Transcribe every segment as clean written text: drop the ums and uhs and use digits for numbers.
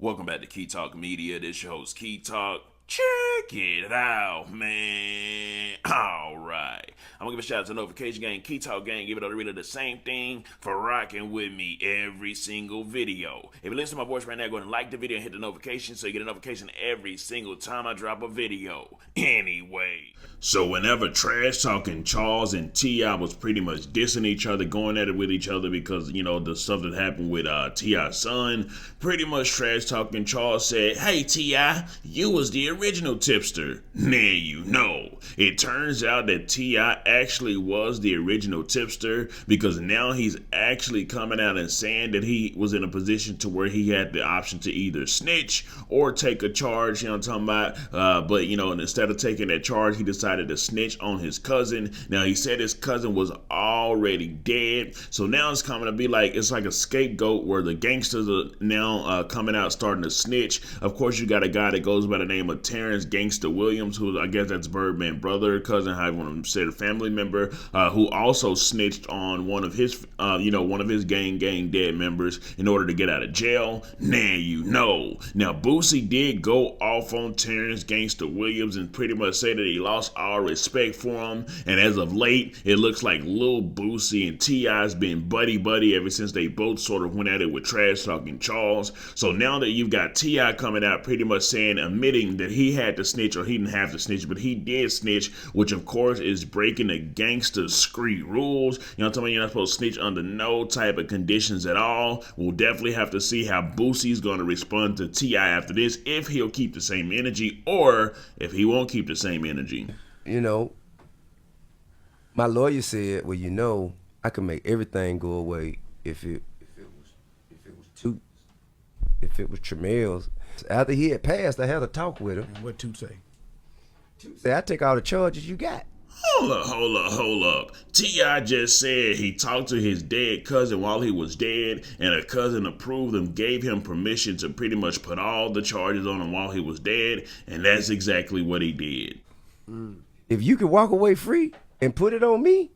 Welcome back to Key Talk Media. This your host, Key Talk. Check it out, man. Alright. I'm gonna give a shout out to the Notification Gang, Key Talk Gang. Give it all really the same thing for rocking with me every single video. If you listen to my voice right now, go ahead and like the video and hit the notification so you get a notification every single time I drop a video. Anyway. So whenever Trash Talking Charles and T.I was pretty much dissing each other, going at it with each other because, the stuff that happened with T.I.'s son, pretty much Trash Talking Charles said, "Hey T.I, you was the original tipster." Now you know. It turns out that T.I actually was the original tipster because now he's actually coming out and saying that he was in a position to where he had the option to either snitch or take a charge, you know what I'm talking about? But and instead of taking that charge, he decided to snitch on his cousin. Now he said his cousin was already dead, so now it's coming to be like it's like a scapegoat where the gangsters are now coming out starting to snitch. Of course, you got a guy that goes by the name of Terrance Gangsta Williams, who I guess that's Birdman brother, cousin, however you want to say, a family member, who also snitched on one of his one of his gang dead members in order to get out of jail. Now Boosie did go off on Terrance Gangsta Williams and pretty much say that he lost all respect for him, and as of late it looks like Lil Boosie and T.I.'s been buddy ever since they both sort of went at it with Trash Talking Charles. So now that you've got T.I coming out pretty much saying, admitting that he had to snitch, or he didn't have to snitch, but he did snitch, which of course is breaking the gangster street rules. You know what I'm talking about? You're not supposed to snitch under no type of conditions at all. We'll definitely have to see how Boosie's going to respond to T.I after this, if he'll keep the same energy or if he won't keep the same energy. My lawyer said, well, I can make everything go away if it was Tramel's. After he had passed, I had a talk with him. And what Toot say? Toot said, I take all the charges you got. Hold up. T.I just said he talked to his dead cousin while he was dead, and a cousin approved and gave him permission to pretty much put all the charges on him while he was dead, and that's exactly what he did. If you could walk away free and put it on me,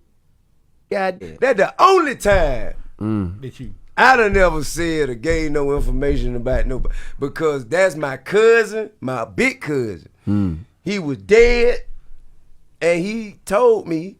God, that's the only time That you. I done never said or gave no information about nobody, because that's my cousin, my big cousin. He was dead, and he told me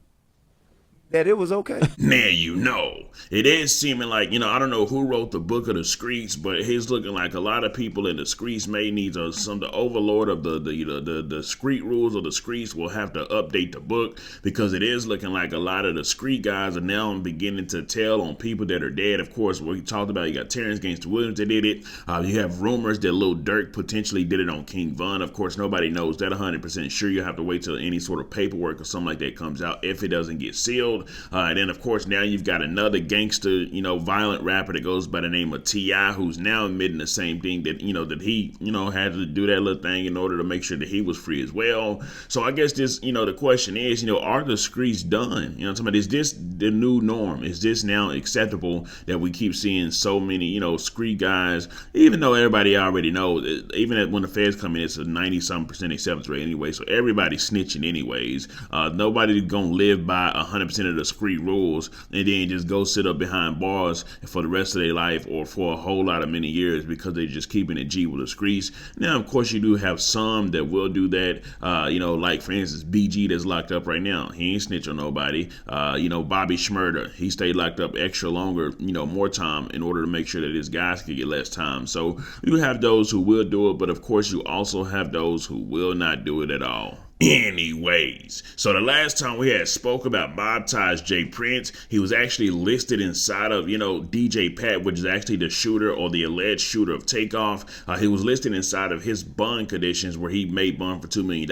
that it was okay. Now it is seeming like, I don't know who wrote the book of the streets, but it's looking like a lot of people in the streets may need the overlord of the street rules of the streets will have to update the book, because it is looking like a lot of the street guys are now beginning to tell on people that are dead. Of course, what we talked about, you got Terrance Gangsta Williams that did it. You have rumors that Lil Durk potentially did it on King Von. Of course, nobody knows that 100% sure. You have to wait till any sort of paperwork or something like that comes out if it doesn't get sealed. And then, of course, now you've got another gangster, violent rapper that goes by the name of T.I, who's now admitting the same thing, that, that he, had to do that little thing in order to make sure that he was free as well. So I guess this, the question is, are the streets done? Is this the new norm? Is this now acceptable that we keep seeing so many, street guys, even though everybody already knows, even when the feds come in, it's a 90-something% acceptance rate anyway, so everybody's snitching anyways. Nobody's gonna live by 100% of the street rules and then just go sit up behind bars for the rest of their life or for a whole lot of many years because they're just keeping it G with the streets. Now, of course, you do have some that will do that. Like for instance, BG that's locked up right now. He ain't snitch on nobody. Bobby Shmurda, he stayed locked up extra longer, more time in order to make sure that his guys could get less time. So you have those who will do it, but of course you also have those who will not do it at all. Anyways, so the last time we had spoke about baptized J Prince, he was actually listed inside of, DJ Pat, which is actually the shooter or the alleged shooter of Takeoff. He was listed inside of his bond conditions where he made bond for $2 million,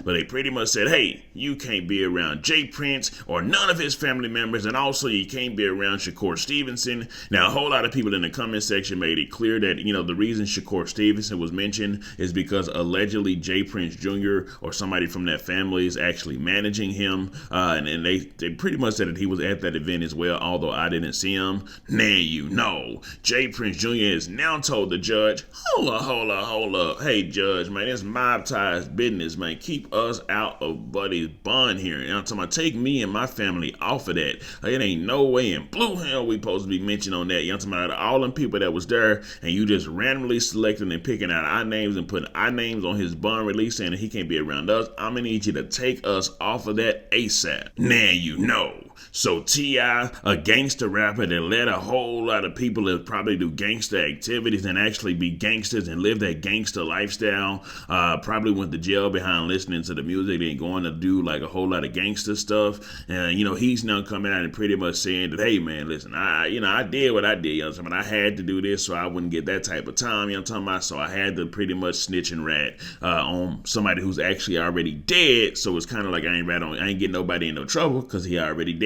but they pretty much said, hey, you can't be around J Prince or none of his family members, and also you can't be around Shakur Stevenson. Now, a whole lot of people in the comment section made it clear that, the reason Shakur Stevenson was mentioned is because allegedly J Prince Jr. or somebody somebody from that family is actually managing him. And they pretty much said that he was at that event as well, although I didn't see him. Now you know. Jay Prince Jr. has now told the judge, hold up. Hey, judge, man, it's mob ties business, man. Keep us out of Buddy's bun here. You know what I'm talking about? Take me and my family off of that. Like, it ain't no way in blue hell we supposed to be mentioned on that. You know what I'm talking about? All them people that was there, and you just randomly selecting and picking out our names and putting our names on his bond release saying that he can't be around us. I'm gonna need you to take us off of that ASAP. Now you know. So T.I, a gangster rapper that led a whole lot of people that probably do gangster activities and actually be gangsters and live that gangster lifestyle, probably went to jail behind listening to the music and going to do like a whole lot of gangster stuff. And, you know, he's now coming out and pretty much saying that, hey, man, listen, I did what I did. You know what I'm talking about? I had to do this so I wouldn't get that type of time. You know what I'm talking about? So I had to pretty much snitch and rat on somebody who's actually already dead. So it's kind of like I ain't getting nobody in no trouble because he already dead.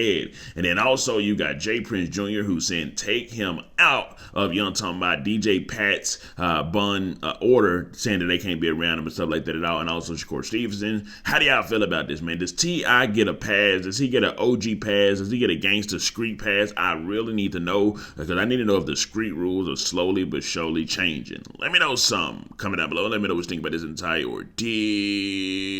And then also you got Jay Prince Jr. who's saying take him out of, you know, talking about DJ Pat's bun order, saying that they can't be around him and stuff like that at all. And also Shakur Stevenson. How do y'all feel about this, man? Does T.I get a pass? Does he get an OG pass? Does he get a gangster street pass? I really need to know, because I need to know if the street rules are slowly but surely changing. Let me know something. Comment down below. Let me know what you think about this entire ordeal.